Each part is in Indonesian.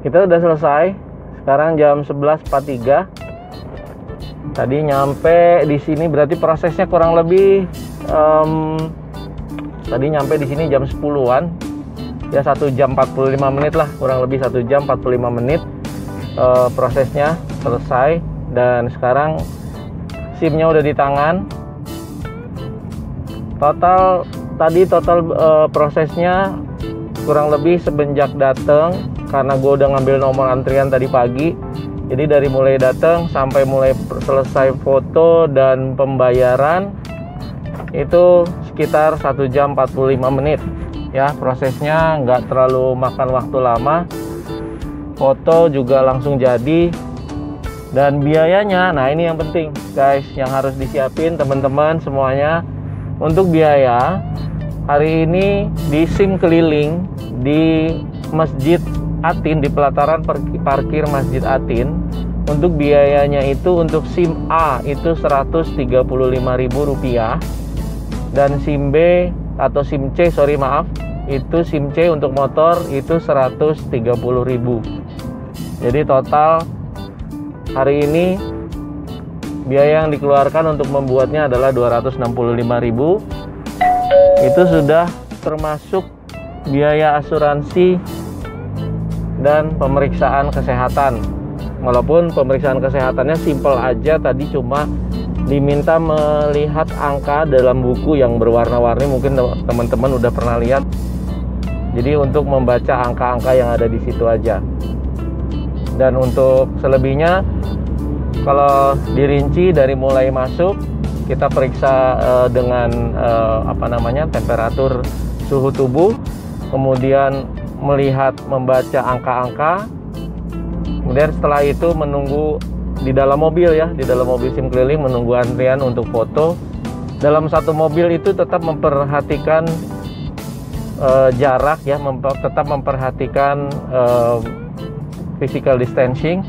Kita udah selesai. Sekarang jam 11.43. Tadi nyampe di sini berarti prosesnya kurang lebih tadi nyampe di sini jam 10-an. Ya 1 jam 45 menit lah, kurang lebih 1 jam 45 menit prosesnya selesai. Dan sekarang SIM-nya udah di tangan. Total prosesnya kurang lebih semenjak datang, karena gue udah ngambil nomor antrian tadi pagi. Jadi dari mulai datang sampai mulai selesai foto dan pembayaran itu sekitar 1 jam 45 menit. Ya, prosesnya nggak terlalu makan waktu lama. Foto juga langsung jadi. Dan biayanya, nah ini yang penting guys, yang harus disiapin teman-teman semuanya. Untuk biaya hari ini di SIM keliling di Masjid Atin, di pelataran parkir Masjid Atin, untuk biayanya itu untuk SIM A itu Rp135.000, dan SIM B atau SIM C, itu SIM C untuk motor itu Rp130.000. Jadi total hari ini biaya yang dikeluarkan untuk membuatnya adalah Rp265.000. Itu sudah termasuk biaya asuransi dan pemeriksaan kesehatan. Walaupun pemeriksaan kesehatannya simpel aja, tadi cuma diminta melihat angka dalam buku yang berwarna-warni, mungkin teman-teman udah pernah lihat. Jadi untuk membaca angka-angka yang ada di situ aja. Dan untuk selebihnya, kalau dirinci dari mulai masuk, kita periksa dengan temperatur suhu tubuh, kemudian melihat membaca angka-angka, kemudian setelah itu menunggu di dalam mobil ya, di dalam mobil SIM keliling menunggu antrian untuk foto. Dalam satu mobil itu tetap memperhatikan jarak ya, tetap memperhatikan physical distancing.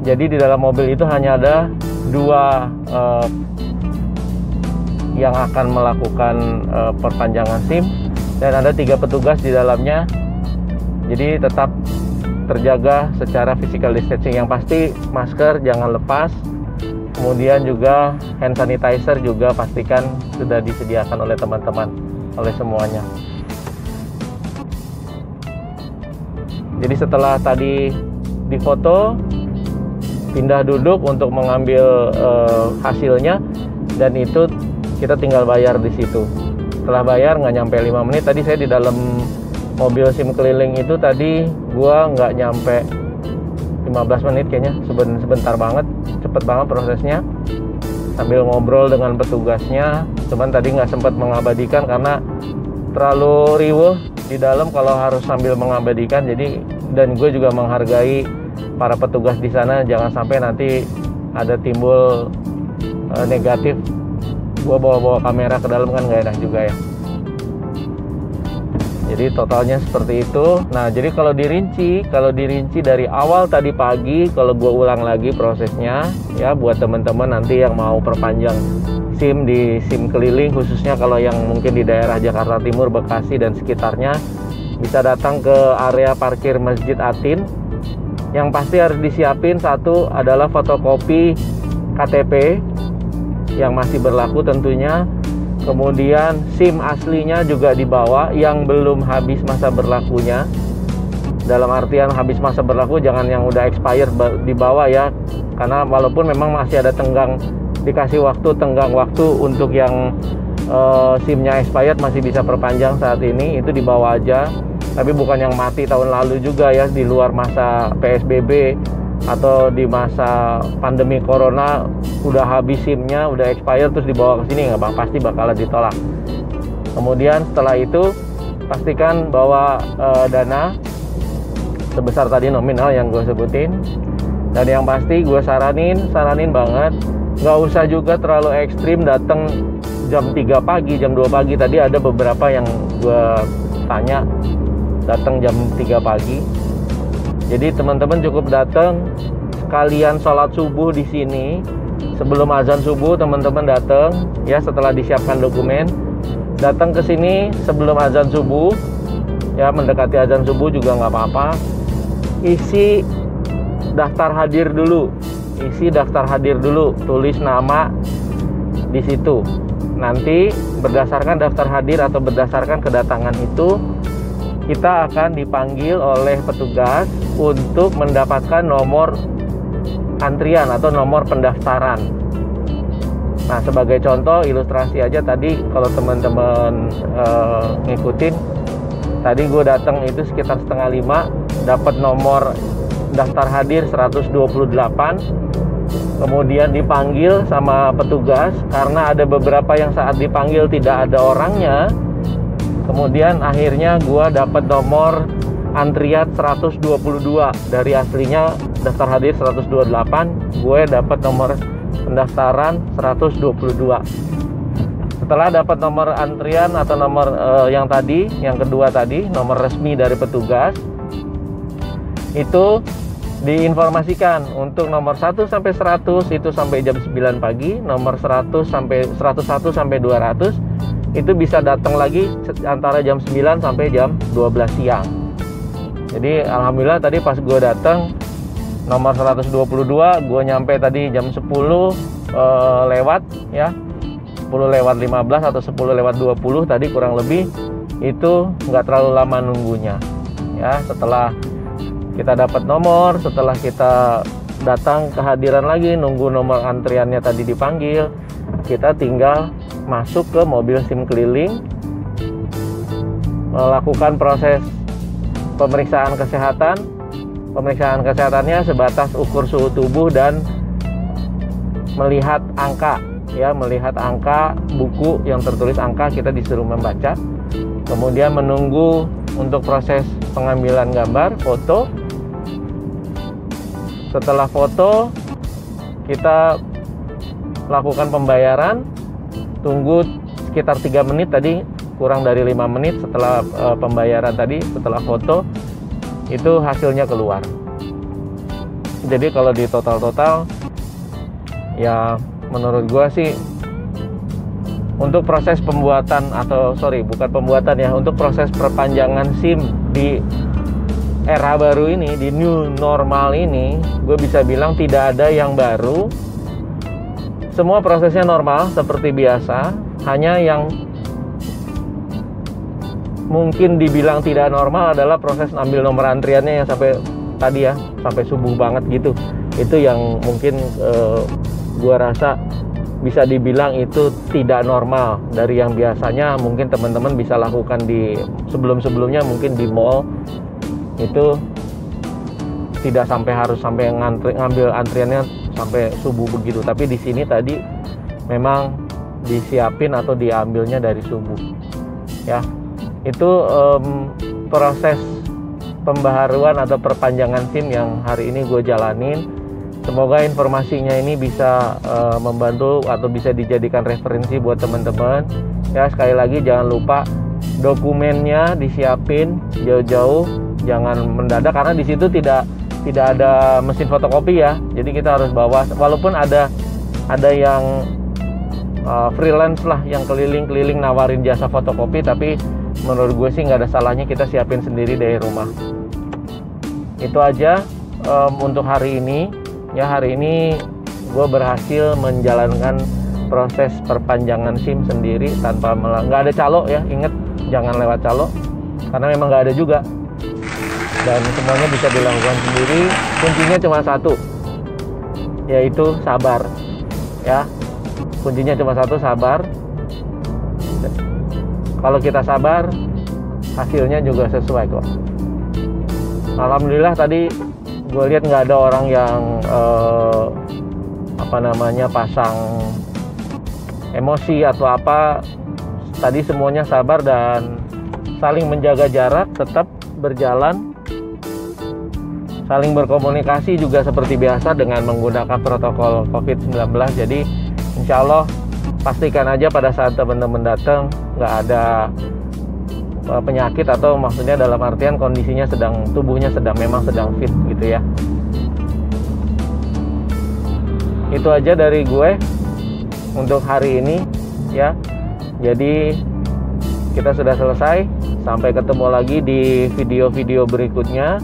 Jadi di dalam mobil itu hanya ada 2 yang akan melakukan perpanjangan SIM, dan ada 3 petugas di dalamnya. Jadi tetap terjaga secara physical distancing. Yang pasti masker jangan lepas, kemudian juga hand sanitizer juga pastikan sudah disediakan oleh teman-teman, oleh semuanya. Jadi setelah tadi difoto, pindah duduk untuk mengambil hasilnya, dan itu kita tinggal bayar di situ. Setelah bayar nggak nyampe 5 menit, tadi saya di dalam mobil SIM keliling itu tadi gua nggak nyampe 15 menit kayaknya, sebentar banget, cepet banget prosesnya, sambil ngobrol dengan petugasnya. Cuman tadi nggak sempat mengabadikan karena terlalu riuh di dalam kalau harus sambil mengabadikan. Jadi, dan gue juga menghargai para petugas di sana, jangan sampai nanti ada timbul negatif. Gue bawa kamera ke dalam kan nggak enak juga ya. Jadi totalnya seperti itu. Nah, jadi kalau dirinci dari awal tadi pagi, kalau gue ulang lagi prosesnya ya, buat teman-teman nanti yang mau perpanjang SIM di SIM keliling, khususnya kalau yang mungkin di daerah Jakarta Timur, Bekasi dan sekitarnya, bisa datang ke area parkir Masjid Atin. Yang pasti harus disiapin, satu adalah fotokopi KTP yang masih berlaku tentunya. Kemudian SIM aslinya juga dibawa yang belum habis masa berlakunya. Dalam artian habis masa berlaku, jangan yang udah expired dibawa ya. Karena walaupun memang masih ada dikasih tenggang waktu untuk yang SIM-nya expired masih bisa perpanjang saat ini, itu dibawa aja. Tapi bukan yang mati tahun lalu juga ya, di luar masa PSBB atau di masa pandemi corona udah habis SIM-nya, udah expired terus dibawa ke sini, nggak pasti bakalan ditolak. Kemudian setelah itu pastikan bawa dana sebesar tadi nominal yang gue sebutin. Dan yang pasti gue saranin banget, nggak usah juga terlalu ekstrim datang jam 3 pagi, jam 2 pagi. Tadi ada beberapa yang gue tanya datang jam 3 pagi. Jadi teman-teman cukup datang sekalian sholat subuh di sini. Sebelum azan subuh teman-teman datang ya, setelah disiapkan dokumen, datang ke sini sebelum azan subuh ya, mendekati azan subuh juga nggak apa-apa. isi daftar hadir dulu. Isi daftar hadir dulu, tulis nama di situ. Nanti berdasarkan daftar hadir atau berdasarkan kedatangan itu, kita akan dipanggil oleh petugas untuk mendapatkan nomor antrian atau nomor pendaftaran. Nah, sebagai contoh ilustrasi aja tadi, kalau teman-teman ngikutin, tadi gue datang itu sekitar 4:30, dapat nomor daftar hadir 128. Kemudian dipanggil sama petugas karena ada beberapa yang saat dipanggil tidak ada orangnya. Kemudian akhirnya gua dapat nomor antrian 122. Dari aslinya daftar hadir 128, gue dapat nomor pendaftaran 122. Setelah dapat nomor antrian atau nomor yang kedua tadi, nomor resmi dari petugas, itu diinformasikan untuk nomor 1 sampai 100 itu sampai jam 9 pagi, nomor 100 sampai 101 sampai 200 itu bisa datang lagi antara jam 9 sampai jam 12 siang. Jadi alhamdulillah tadi pas gue datang nomor 122, gue nyampe tadi jam 10 lewat ya, 10 lewat 15 atau 10 lewat 20 tadi kurang lebih, itu nggak terlalu lama nunggunya ya. Setelah kita dapat nomor, setelah kita datang kehadiran lagi, nunggu nomor antriannya tadi dipanggil, kita tinggal masuk ke mobil SIM keliling, melakukan proses pemeriksaan kesehatan. Pemeriksaan kesehatannya sebatas ukur suhu tubuh dan melihat angka ya, melihat angka buku yang tertulis angka, kita disuruh membaca. Kemudian menunggu untuk proses pengambilan gambar, foto. Setelah foto, kita lakukan pembayaran, tunggu sekitar 3 menit tadi, kurang dari 5 menit setelah pembayaran tadi, setelah foto, itu hasilnya keluar. Jadi kalau di total-total, ya menurut gua sih, untuk proses pembuatan untuk proses perpanjangan SIM di era baru ini, di new normal ini, gue bisa bilang tidak ada yang baru. Semua prosesnya normal seperti biasa. Hanya yang mungkin dibilang tidak normal adalah proses ambil nomor antriannya yang sampai tadi ya, sampai subuh banget gitu. Itu yang mungkin gue rasa bisa dibilang itu tidak normal dari yang biasanya mungkin teman-teman bisa lakukan di sebelum-sebelumnya, mungkin di mall itu tidak harus sampai ngambil antriannya sampai subuh begitu. Tapi di sini tadi memang disiapin atau diambilnya dari subuh ya. Itu proses pembaharuan atau perpanjangan SIM yang hari ini gue jalanin. Semoga informasinya ini bisa membantu atau bisa dijadikan referensi buat teman-teman ya. Sekali lagi jangan lupa dokumennya disiapin jauh-jauh, jangan mendadak karena di situ tidak ada mesin fotokopi ya. Jadi kita harus bawa, walaupun ada yang freelance lah yang keliling-keliling nawarin jasa fotokopi, tapi menurut gue sih nggak ada salahnya kita siapin sendiri dari rumah. Itu aja untuk hari ini ya. Hari ini gue berhasil menjalankan proses perpanjangan SIM sendiri tanpa nggak ada calo ya. Ingat, jangan lewat calo karena memang nggak ada juga. Dan semuanya bisa dilakukan sendiri. Kuncinya cuma satu, yaitu sabar ya. Kuncinya cuma satu, sabar. Kalau kita sabar, hasilnya juga sesuai kok. Alhamdulillah tadi gue lihat nggak ada orang yang pasang emosi atau apa. Tadi semuanya sabar dan saling menjaga jarak, tetap berjalan, saling berkomunikasi juga seperti biasa dengan menggunakan protokol COVID-19. Jadi insya Allah pastikan aja pada saat teman-teman datang nggak ada penyakit, atau maksudnya dalam artian kondisinya tubuhnya memang sedang fit gitu ya. Itu aja dari gue untuk hari ini ya. Jadi kita sudah selesai. Sampai ketemu lagi di video-video berikutnya.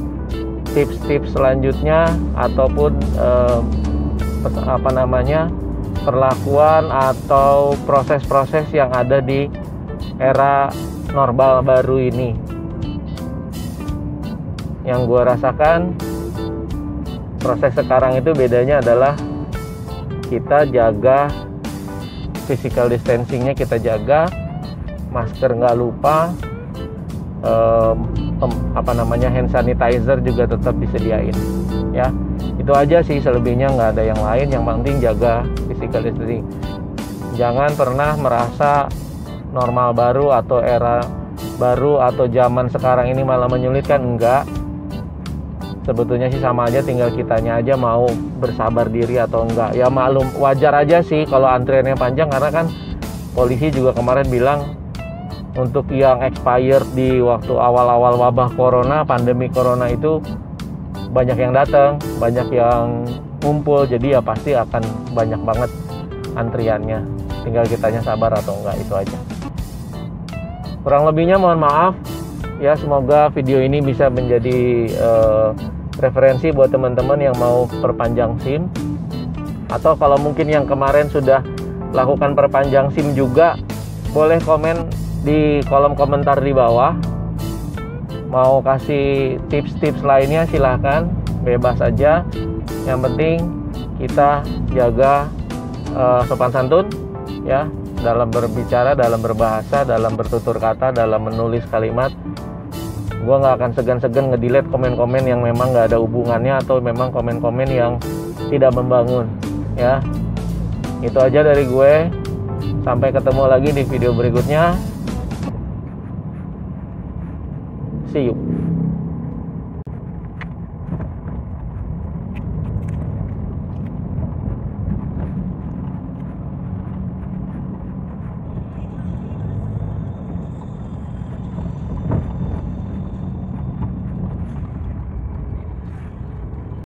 tips-tips selanjutnya ataupun perlakuan atau proses-proses yang ada di era normal baru ini. Yang gue rasakan proses sekarang itu bedanya adalah kita jaga physical distancingnya, kita jaga masker nggak lupa, hand sanitizer juga tetap disediain ya. Itu aja sih, selebihnya nggak ada yang lain. Yang penting jaga physical distancing. Jangan pernah merasa normal baru atau era baru atau zaman sekarang ini malah menyulitkan. Enggak, sebetulnya sih sama aja, tinggal kitanya aja mau bersabar diri atau enggak. Ya maklum, wajar aja sih kalau antriannya panjang, karena kan polisi juga kemarin bilang untuk yang expired di waktu awal-awal wabah corona, pandemi corona itu banyak yang datang, banyak yang ngumpul, jadi ya pasti akan banyak banget antriannya. Tinggal kitanya sabar atau enggak, itu aja. Kurang lebihnya mohon maaf ya, semoga video ini bisa menjadi referensi buat teman-teman yang mau perpanjang SIM, atau kalau mungkin yang kemarin sudah lakukan perpanjang SIM juga, boleh komen di kolom komentar di bawah. Mau kasih tips-tips lainnya silahkan, bebas aja. Yang penting kita jaga sopan santun ya, dalam berbicara, dalam berbahasa, dalam bertutur kata, dalam menulis kalimat. Gue nggak akan segan-segan nge-delete komen-komen yang memang nggak ada hubungannya atau memang komen-komen yang tidak membangun ya. Itu aja dari gue. Sampai ketemu lagi di video berikutnya. See you.